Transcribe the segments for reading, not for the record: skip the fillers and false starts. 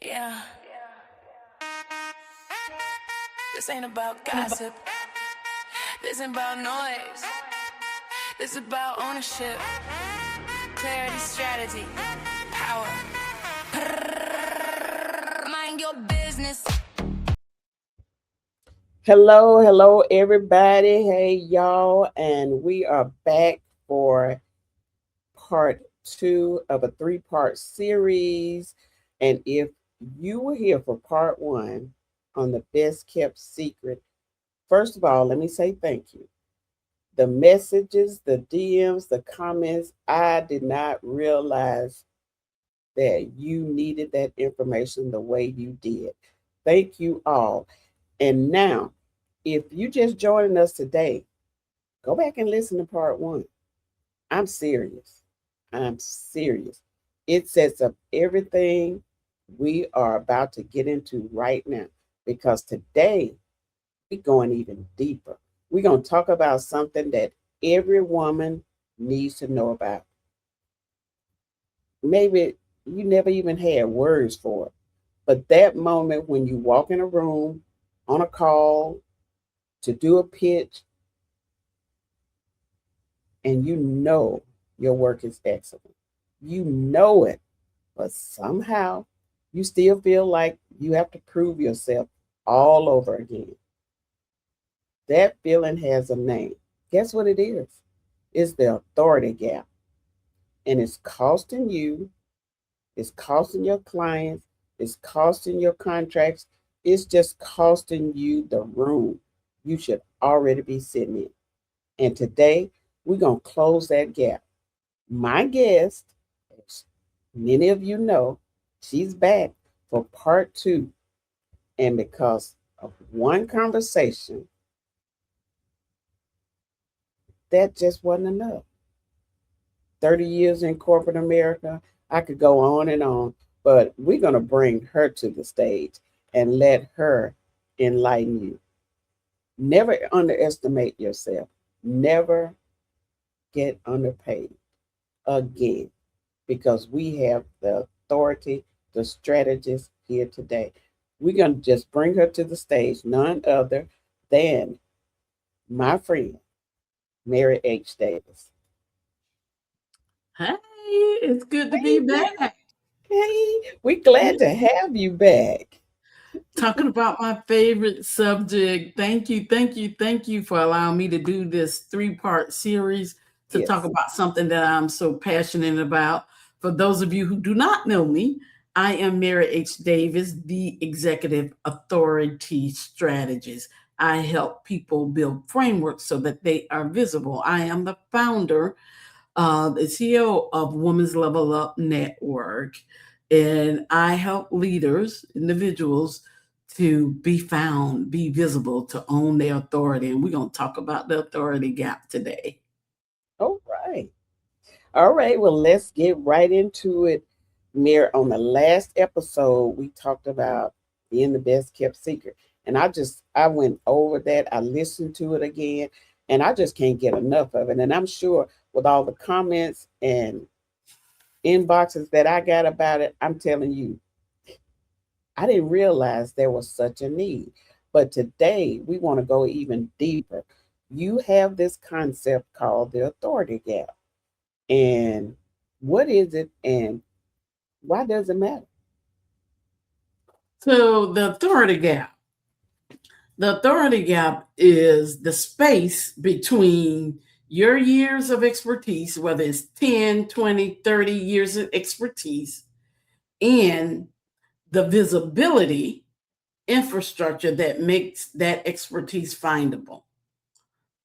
Yeah, this ain't about gossip. This ain't about noise. This is about ownership, clarity, strategy, power. Mind your business. Hello, everybody. Hey, y'all. And we are back for part two of a three-part series. And if you were here for part one on the best kept secret, first of all, let me say thank you. The messages, the DMs, the comments, I did not realize that you needed that information the way you did. Thank you all. And now, if you just joining us today, go back and listen to part one. I'm serious. I'm serious. It sets up everything we are about to get into right now because today we're going even deeper. We're going to talk about something that every woman needs to know about. Maybe you never even had words for it, but that moment when you walk in a room on a call to do a pitch and you know your work is excellent. You know it, but somehow you still feel like you have to prove yourself all over again. That feeling has a name. Guess what it is? It's the authority gap. And it's costing you, it's costing your clients, it's costing your contracts, it's just costing you the room you should already be sitting in. And today, we're going to close that gap. My guest, as many of you know, she's back for part two. And because of one conversation, that just wasn't enough. 30 years in corporate America, I could go on, but we're going to bring her to the stage and let her enlighten you. Never underestimate yourself. Never get underpaid again because we have the authority, the strategist here today. We're going to just bring her to the stage, none other than my friend, Mary H. Davis. Hey, it's good to be Hey, back. hey, we're glad to have you back. Talking about my favorite subject. Thank you for allowing me to do this three-part series to talk Yes. about something that I'm so passionate about. For those of you who do not know me, I am Mary H. Davis, the Executive Authority Strategist. I help people build frameworks so that they are visible. I am the founder, the CEO of Women's Level Up Network, and I help leaders, individuals, to be found, be visible, to own their authority. And we're going to talk about the authority gap today. All right. All right. Well, let's get right into it. Mir, on the last episode, we talked about being the best kept secret. And I went over that. I listened to it again, and I just can't get enough of it. And I'm sure with all the comments and inboxes that I got about it, I'm telling you, I didn't realize there was such a need. But today, we want to go even deeper. You have this concept called the authority gap. And what is it and why does it matter? So, the authority gap. The authority gap is the space between your years of expertise, whether it's 10, 20, 30 years of expertise, and the visibility infrastructure that makes that expertise findable.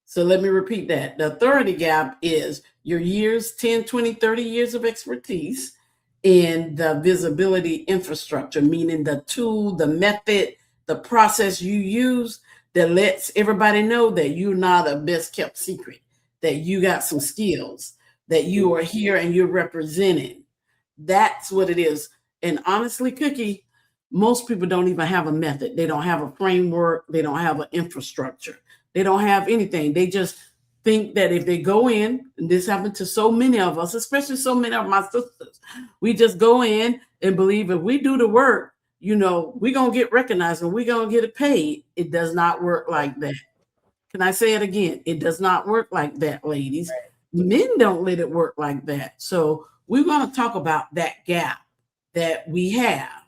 So let me repeat that. The authority gap is your years, 10, 20, 30 years of expertise, and the visibility infrastructure, meaning the tool, the method, the process you use that lets everybody know that you're not a best kept secret, that you got some skills, that you are here and you're representing. That's what it is. And honestly, Cookie, most people don't even have a method. They don't have a framework. They don't have an infrastructure. They don't have anything. They just think that if they go in, and this happened to so many of us, especially so many of my sisters, we just go in and believe if we do the work, we're going to get recognized and we're going to get it paid. It does not work like that. Can I say it again? It does not work like that, ladies. Right. Men don't let it work like that. So we're going to talk about that gap that we have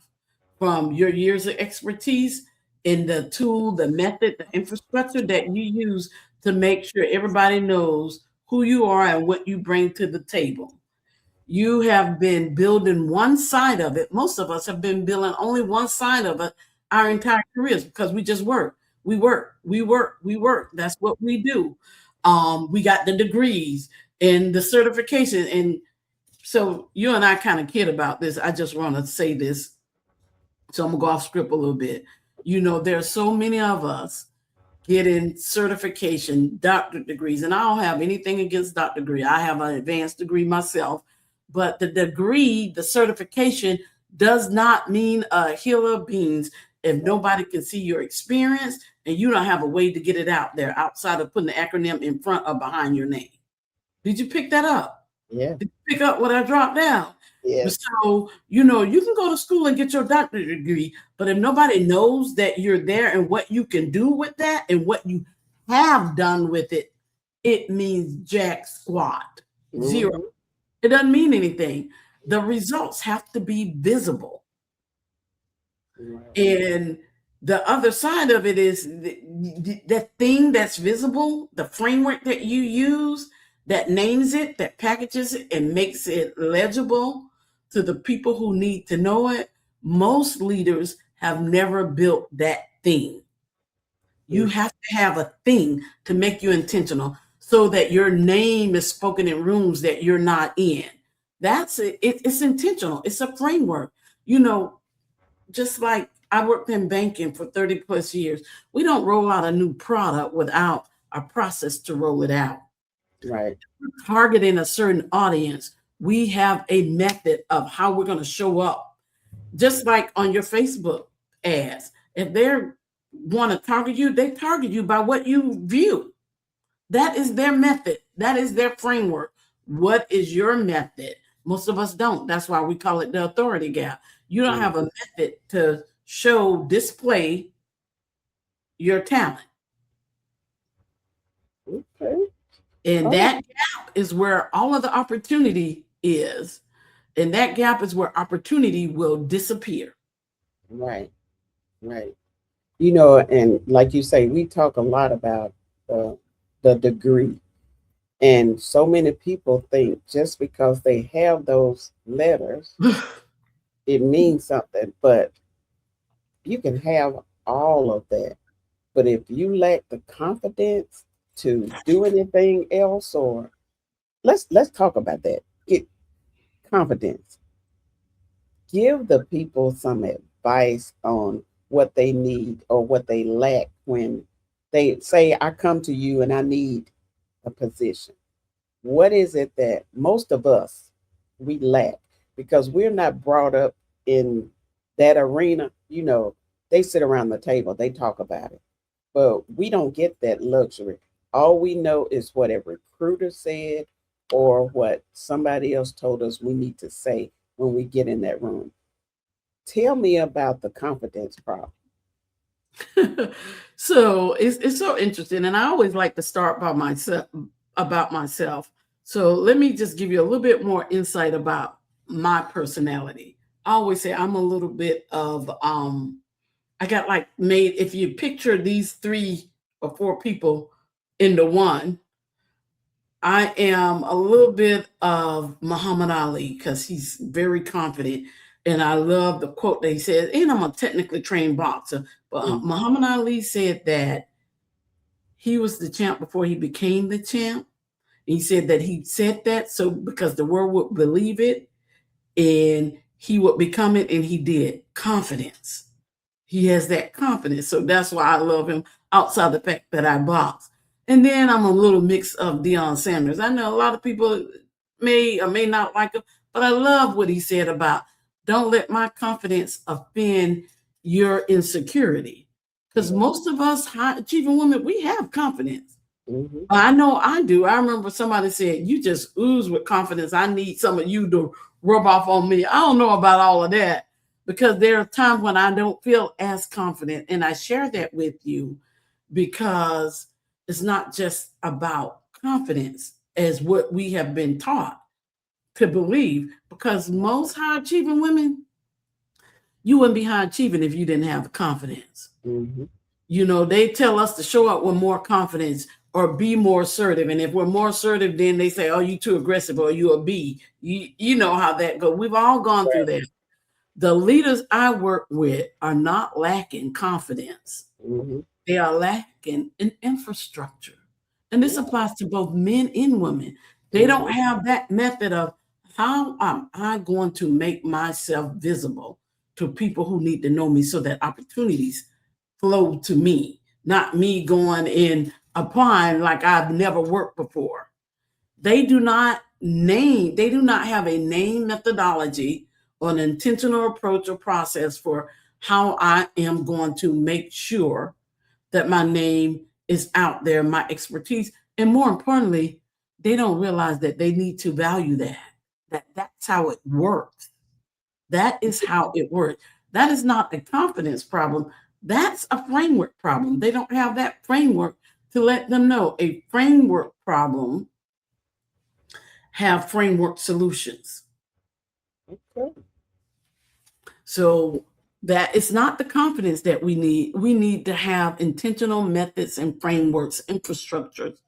from your years of expertise in the tool, the method, the infrastructure that you use to make sure everybody knows who you are and what you bring to the table. You have been building one side of it. Most of us have been building only one side of it our entire careers because we just work. We work. That's what we do. We got the degrees and the certification. And so you and I kind of kid about this. I just want to say this. So I'm going to go off script a little bit. There are so many of us getting certification, doctorate degrees, and I don't have anything against doctorate degree. I have an advanced degree myself, but the degree, the certification does not mean a hill of beans if nobody can see your experience and you don't have a way to get it out there outside of putting the acronym in front or behind your name. Did you pick that up? Yeah. Did you pick up what I dropped down? Yes. So, you can go to school and get your doctorate degree, but if nobody knows that you're there and what you can do with that and what you have done with it, it means jack squat, zero. It doesn't mean anything. The results have to be visible. And the other side of it is that thing that's visible, the framework that you use that names it, that packages it and makes it legible to the people who need to know it. Most leaders have never built that thing. You have to have a thing to make you intentional so that your name is spoken in rooms that you're not in. That's it. It's intentional. It's a framework. Just like I worked in banking for 30 plus years, we don't roll out a new product without a process to roll it out. Right. We're targeting a certain audience. We have a method of how we're going to show up. Just like on your Facebook ads, if they want to target you, they target you by what you view. That is their method. That is their framework. What is your method? Most of us don't. That's why we call it the authority gap. You don't have a method to display your talent. Okay. And that gap is where all of the opportunity is. And that gap is where opportunity will disappear. Right. And like you say, we talk a lot about the degree. And so many people think just because they have those letters, it means something. But you can have all of that. But if you lack the confidence to do anything else, or let's talk about that. Get confidence. Give the people some advice on what they need or what they lack when they say, I come to you and I need a position. What is it that most of us we lack because we're not brought up in that arena? They sit around the table, they talk about it, but we don't get that luxury. All we know is what a recruiter said or what somebody else told us we need to say when we get in that room. Tell me about the confidence problem. So it's so interesting. And I always like to start about myself. So let me just give you a little bit more insight about my personality. I always say I'm a little bit of, I got if you picture these 3 or 4 people into one, I am a little bit of Muhammad Ali because he's very confident. And I love the quote that he said, and I'm a technically trained boxer, but Muhammad Ali said that he was the champ before he became the champ. He said that he said that so because the world would believe it and he would become it, and he did. Confidence. He has that confidence. So that's why I love him outside the fact that I box. And then I'm a little mix of Deion Sanders. I know a lot of people may or may not like him, but I love what he said about don't let my confidence offend your insecurity. Because most of us high achieving women, we have confidence. I know I do. I remember somebody said, you just ooze with confidence. I need some of you to rub off on me. I don't know about all of that, because there are times when I don't feel as confident. And I share that with you because it's not just about confidence as what we have been taught to believe, because most high achieving women, you wouldn't be high achieving if you didn't have confidence. Mm-hmm. They tell us to show up with more confidence or be more assertive. And if we're more assertive, then they say, oh, you too aggressive or you a B. You know how that goes. We've all gone through that. The leaders I work with are not lacking confidence. Mm-hmm. They are lacking in infrastructure. And this applies to both men and women. They don't have that method of how am I going to make myself visible to people who need to know me so that opportunities flow to me, not me going and applying like I've never worked before. They do not have a name methodology or an intentional approach or process for how I am going to make sure that my name is out there, my expertise. And more importantly, they don't realize that they need to value that's how it works. That is how it works. That is not a confidence problem. That's a framework problem. They don't have that framework to let them know a framework problem have framework solutions. Okay. So that it's not the confidence that we need. We need to have intentional methods and frameworks, infrastructures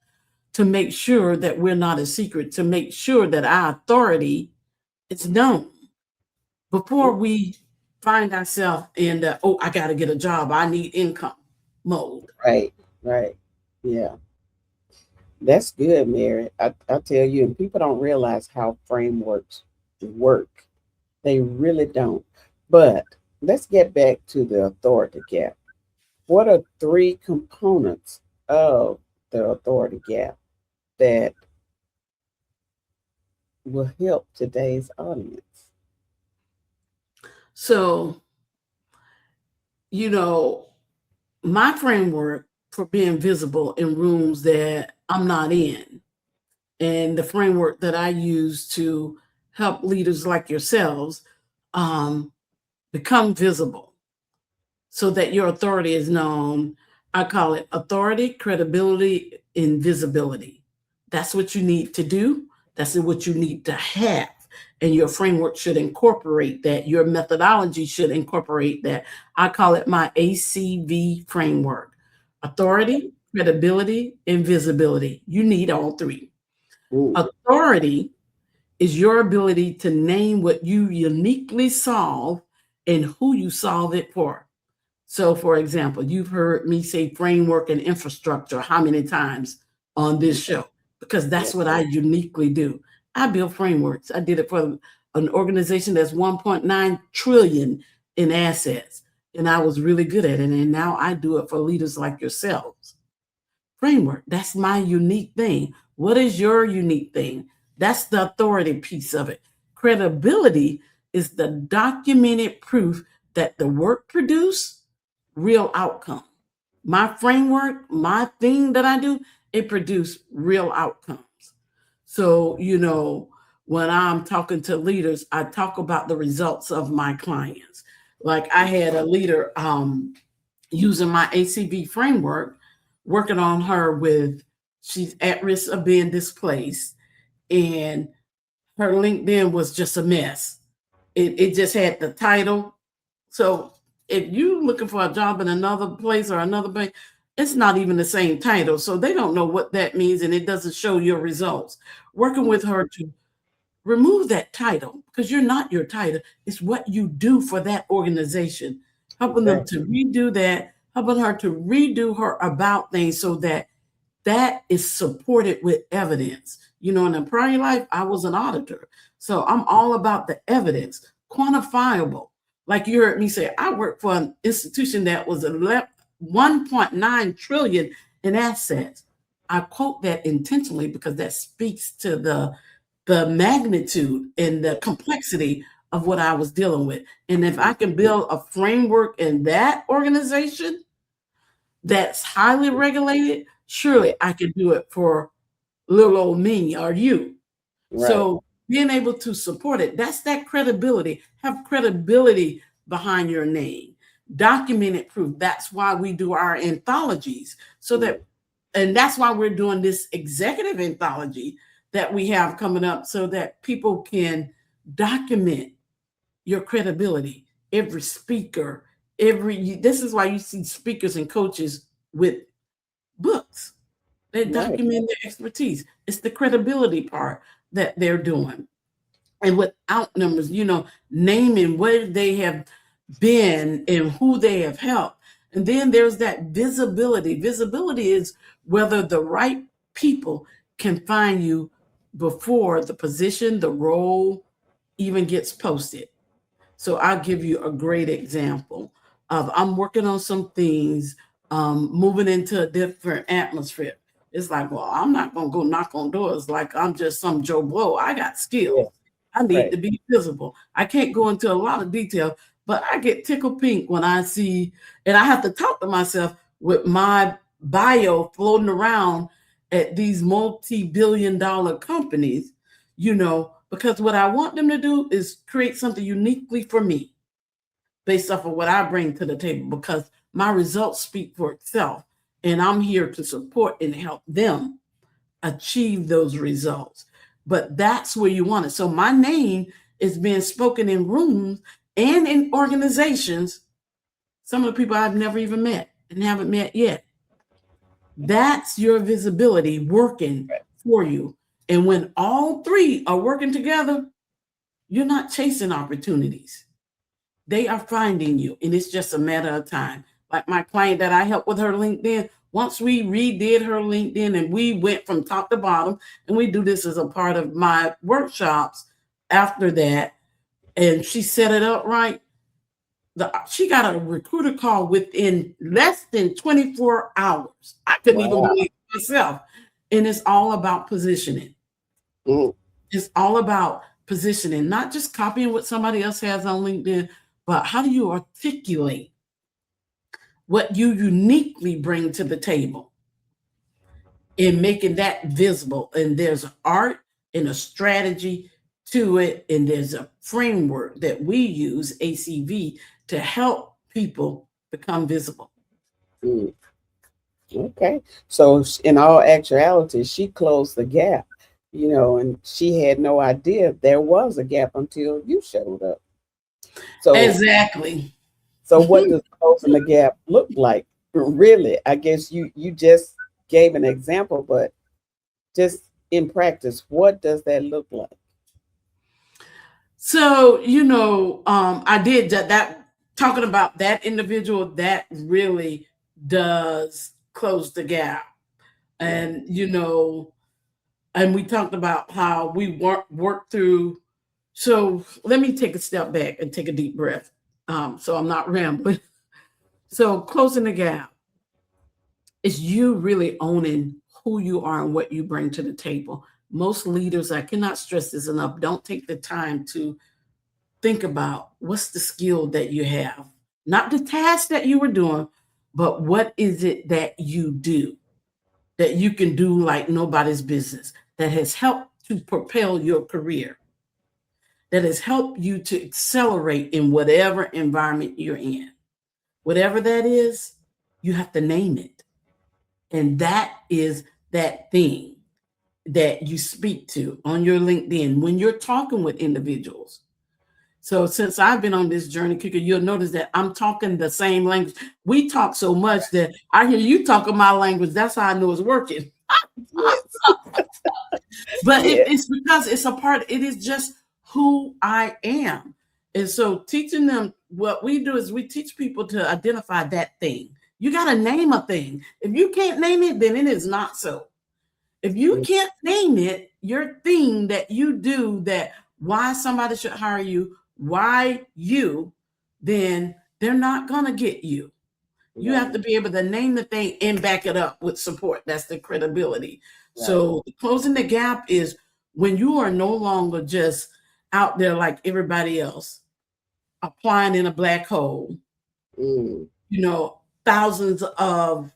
to make sure that we're not a secret, to make sure that our authority is known before we find ourselves in the, oh, I got to get a job, I need income mode. Right. Yeah. That's good, Mary. I tell you, and people don't realize how frameworks work. They really don't. But let's get back to the authority gap. What are 3 components of the authority gap that will help today's audience? So, my framework for being visible in rooms that I'm not in, and the framework that I use to help leaders like yourselves become visible so that your authority is known. I call it authority, credibility, and visibility. That's what you need to do. That's what you need to have. And your framework should incorporate that. Your methodology should incorporate that. I call it my ACV framework: authority, credibility, and visibility. You need all 3. Ooh. Authority is your ability to name what you uniquely solve and who you solve it for. So, for example, you've heard me say framework and infrastructure how many times on this show? Because that's what I uniquely do. I build frameworks. I did it for an organization that's 1.9 trillion in assets, and I was really good at it. And now I do it for leaders like yourselves. Framework, that's my unique thing. What is your unique thing? That's the authority piece of it. Credibility is the documented proof that the work produced real outcome. My framework, my thing that I do, it produced real outcomes. So, when I'm talking to leaders, I talk about the results of my clients. Like I had a leader using my ACV framework, working on her with, she's at risk of being displaced, and her LinkedIn was just a mess. It just had the title. So if you're looking for a job in another place or another bank, it's not even the same title. So they don't know what that means, and it doesn't show your results. Working with her to remove that title, because you're not your title. It's what you do for that organization. Helping them to redo that, helping her to redo her about things so that is supported with evidence. In a prior life, I was an auditor. So I'm all about the evidence, quantifiable. Like you heard me say, I work for an institution that was 1.9 trillion in assets. I quote that intentionally because that speaks to the magnitude and the complexity of what I was dealing with. And if I can build a framework in that organization that's highly regulated, surely I can do it for little old me or you. Right. So being able to support it, that's that credibility. Have credibility behind your name. Documented proof. That's why we do our anthologies. And that's why we're doing this executive anthology that we have coming up, so that people can document your credibility. Every speaker, this is why you see speakers and coaches with books. They document their expertise. It's the credibility part that they're doing. And without numbers, naming where they have been and who they have helped. And then there's that visibility. Visibility is whether the right people can find you before the position, the role even gets posted. So I'll give you a great example of, I'm working on some things, moving into a different atmosphere. It's like, well, I'm not going to go knock on doors like I'm just some Joe Blow. I got skills. I need to be visible. I can't go into a lot of detail, but I get tickled pink when I see, and I have to talk to myself with my bio floating around at these multi-billion-dollar companies, because what I want them to do is create something uniquely for me based off of what I bring to the table, because my results speak for itself, and I'm here to support and help them achieve those results. But that's where you want it. So my name is being spoken in rooms and in organizations, some of the people I've never even met and haven't met yet. That's your visibility working for you. And when all three are working together, you're not chasing opportunities. They are finding you, and it's just a matter of time. Like my client that I helped with her LinkedIn, once we redid her LinkedIn and we went from top to bottom, and we do this as a part of my workshops after that, and she set it up right, she got a recruiter call within less than 24 hours. I couldn't even believe it myself. And it's all about positioning. It's all about positioning, not just copying what somebody else has on LinkedIn, but how do you articulate what you uniquely bring to the table and making that visible. And there's art and a strategy to it, and there's a framework that we use, ACV, to help people become visible. Okay. So in all actuality, she closed the gap, and she had no idea there was a gap until you showed up. So exactly. So what does closing the gap look like? Really, I guess you just gave an example, but just in practice, what does that look like? So, I did that talking about that individual that really does close the gap. And, and we talked about how we work through. So let me take a step back and take a deep breath. So I'm not rambling. So closing the gap is you really owning who you are and what you bring to the table. Most leaders, I cannot stress this enough, don't take the time to think about what's the skill that you have, not the task that you were doing, but what is it that you do that you can do like nobody's business, that has helped to propel your career, that has helped you to accelerate in whatever environment you're in. Whatever that is, you have to name it. And that is that thing that you speak to on your LinkedIn when you're talking with individuals. So since I've been on this journey, Kika, you'll notice that I'm talking the same language. We talk so much that I hear you talking my language. That's how I know it's working. But it's because it's a part, it is just who I am. And so teaching them, what we do is we teach people to identify that thing. You got to name a thing. If you can't name it, then it is not so. If you can't name it, your thing that you do, that why somebody should hire you, why you, then they're not going to get you. You have to be able to name the thing and back it up with support. That's the credibility. Right. So closing the gap is when you are no longer just out there like everybody else, applying in a black hole, thousands of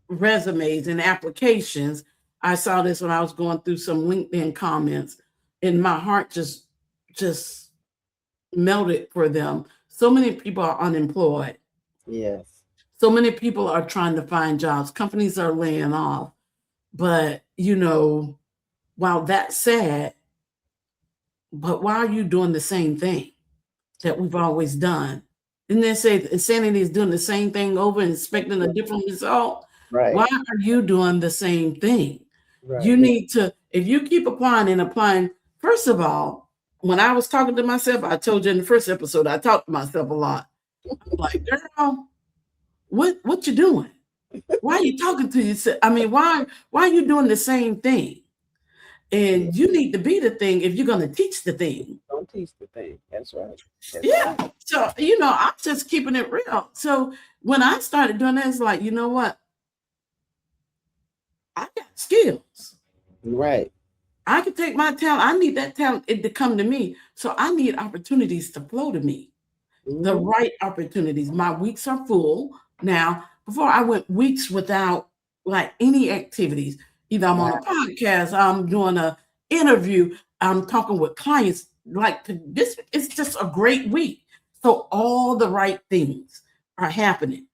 resumes and applications. I saw this when I was going through some LinkedIn comments, and my heart just melted for them. So many people are unemployed. Yes. So many people are trying to find jobs. Companies are laying off. But, while that's sad, but why are you doing the same thing that we've always done? Didn't they say insanity is doing the same thing over and expecting a different result? Right. Why are you doing the same thing? Right. You need to, if you keep applying, first of all, when I was talking to myself, I told you in the first episode, I talked to myself a lot. I'm like, girl, what you doing? Why are you talking to yourself? I mean, why are you doing the same thing? And you need to be the thing if you're going to teach the thing. Don't teach the thing. That's right. That's Yeah. right. So, I'm just keeping it real. So when I started doing that, it's like, you know what? I got skills. Right. I can take my talent. I need that talent to come to me. So I need opportunities to flow to me. The right opportunities. My weeks are full. Now, before I went weeks without like any activities. Either I'm on a podcast, I'm doing an interview, I'm talking with clients. Like this, it's just a great week. So all the right things are happening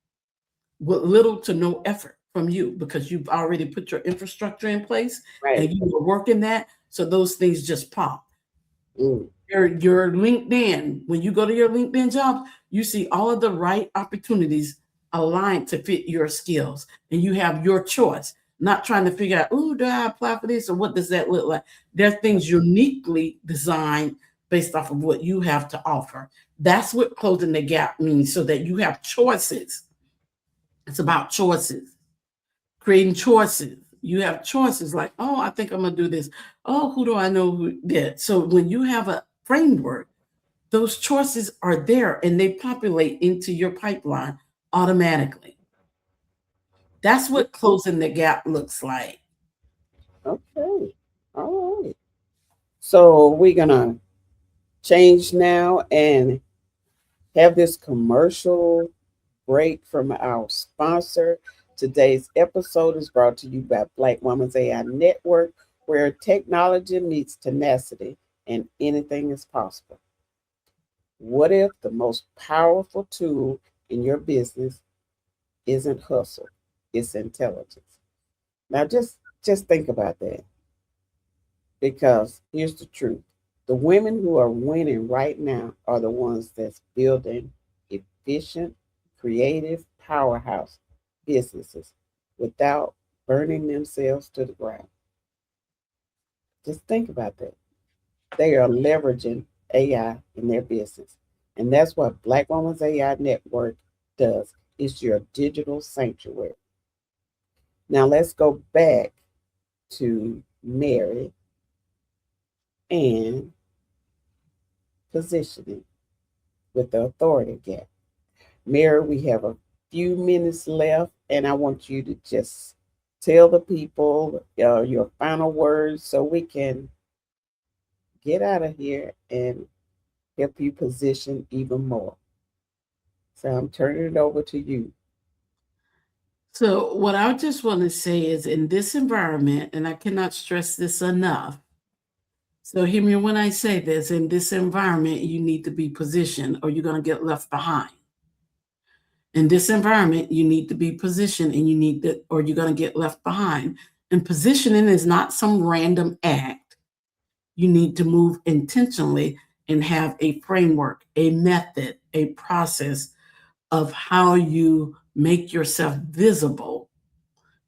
with little to no effort from you because you've already put your infrastructure in place and you were working that. So those things just pop. Your LinkedIn, when you go to your LinkedIn jobs, you see all of the right opportunities aligned to fit your skills, and you have your choice. Not trying to figure out, oh, do I apply for this or what does that look like? There are things uniquely designed based off of what you have to offer. That's what closing the gap means, so that you have choices. It's about choices, creating choices. You have choices like, oh, I think I'm going to do this. Oh, who do I know who did? So when you have a framework, those choices are there and they populate into your pipeline automatically. That's what closing the gap looks like. Okay. All right. So we're going to change now and have this commercial break from our sponsor. Today's episode is brought to you by Black Women's AI Network, where technology meets tenacity and anything is possible. What if the most powerful tool in your business isn't hustle, it's intelligence? Now just think about that. Because here's the truth. The women who are winning right now are the ones that's building efficient, creative powerhouse businesses without burning themselves to the ground. Just think about that. They are leveraging AI in their business. And that's what Black Women's AI Network does. It's your digital sanctuary. Now let's go back to Mary and positioning with the authority gap. Mary, we have a few minutes left, and I want you to just tell the people your final words so we can get out of here and help you position even more. So I'm turning it over to you. So, what I just want to say is in this environment, and I cannot stress this enough. So, hear me when I say this, in this environment, you need to be positioned or you're going to get left behind. In this environment, you need to be positioned and or you're going to get left behind. And positioning is not some random act. You need to move intentionally and have a framework, a method, a process of how you make yourself visible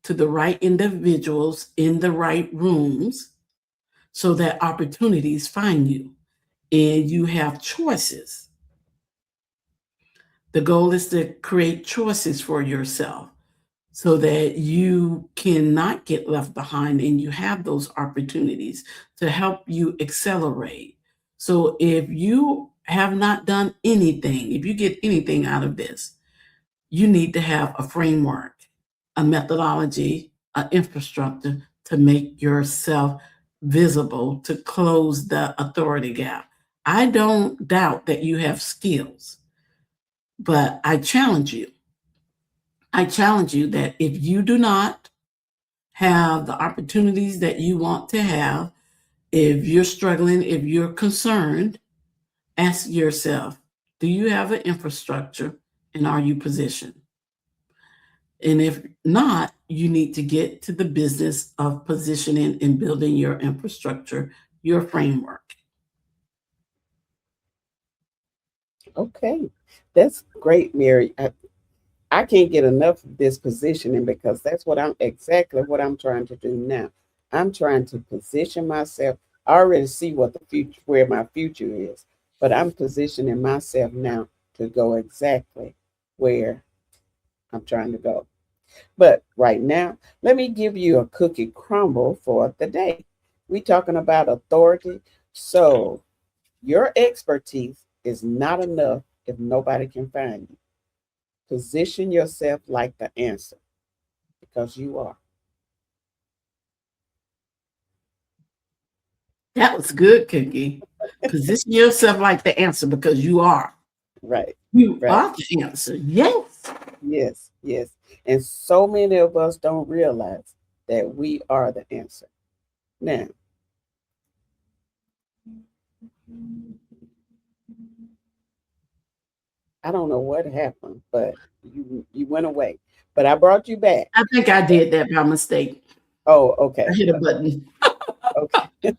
to the right individuals in the right rooms so that opportunities find you and you have choices. The goal is to create choices for yourself so that you cannot get left behind and you have those opportunities to help you accelerate. So if you have not done anything, if you get anything out of this, you need to have a framework, a methodology, an infrastructure to make yourself visible, to close the authority gap. I don't doubt that you have skills, but I challenge you. I challenge you that if you do not have the opportunities that you want to have, if you're struggling, if you're concerned, ask yourself, Do you have an infrastructure and are you positioned? And if not, you need to get to the business of positioning and building your infrastructure, your framework. Okay, that's great, Mary. I can't get enough of this positioning because that's exactly what I'm trying to do now. I'm trying to position myself. I already see what the future, where my future is, but I'm positioning myself now to go exactly where I'm trying to go. But right now, let me give you a cookie crumble for the day. We talking about authority. So your expertise is not enough if nobody can find you. Position yourself like the answer because you are. That was good, Cookie. Position yourself like the answer because you are. Right. You Right. are the answer. Yes. Yes. Yes. And so many of us don't realize that we are the answer. Now, I don't know what happened, but you went away. But I brought you back. I think I did that by mistake. Oh, I okay. hit a button. Okay.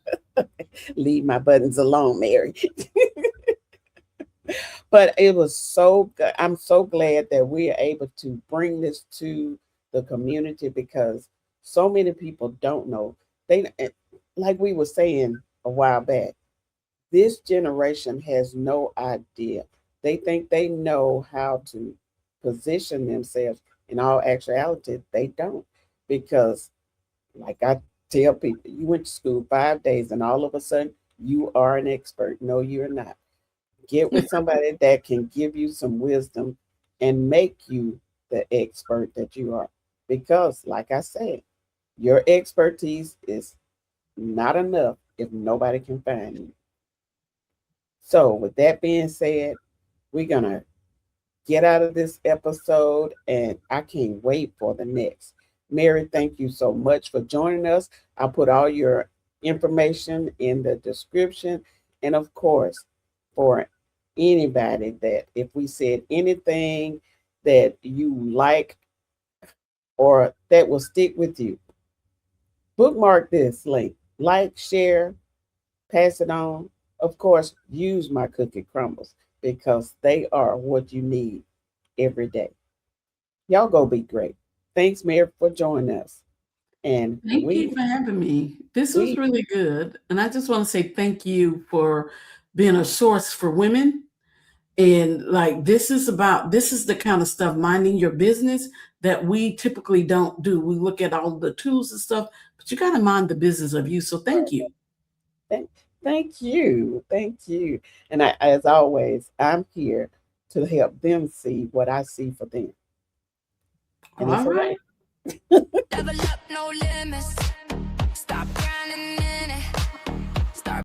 Leave my buttons alone, Mary. But it was so good. I'm so glad that we are able to bring this to the community because so many people don't know. Like we were saying a while back, this generation has no idea. They think they know how to position themselves. In all actuality, they don't. Because, like I tell people, you went to school 5 days and all of a sudden you are an expert. No, you're not. Get with somebody that can give you some wisdom and make you the expert that you are. Because, like I said, your expertise is not enough if nobody can find you. So, with that being said, we're going to get out of this episode and I can't wait for the next. Mary, thank you so much for joining us. I'll put all your information in the description. And of course, for anybody that if we said anything that you like or that will stick with you, bookmark this link, like, share, pass it on. Of course, use my cookie crumbles because they are what you need every day. Y'all go be great. Thanks, Mary, for joining us. And Thank you for having me. This was we really good. And I just want to say thank you for being a source for women. And like this is the kind of stuff, minding your business, that we typically don't do. We look at all the tools and stuff, but you got to mind the business of you. So thank you. thank, thank you. Thank you. And as always, I'm here to help them see what I see for them. And it's All all right. right. Level up, no limits. Stop grinding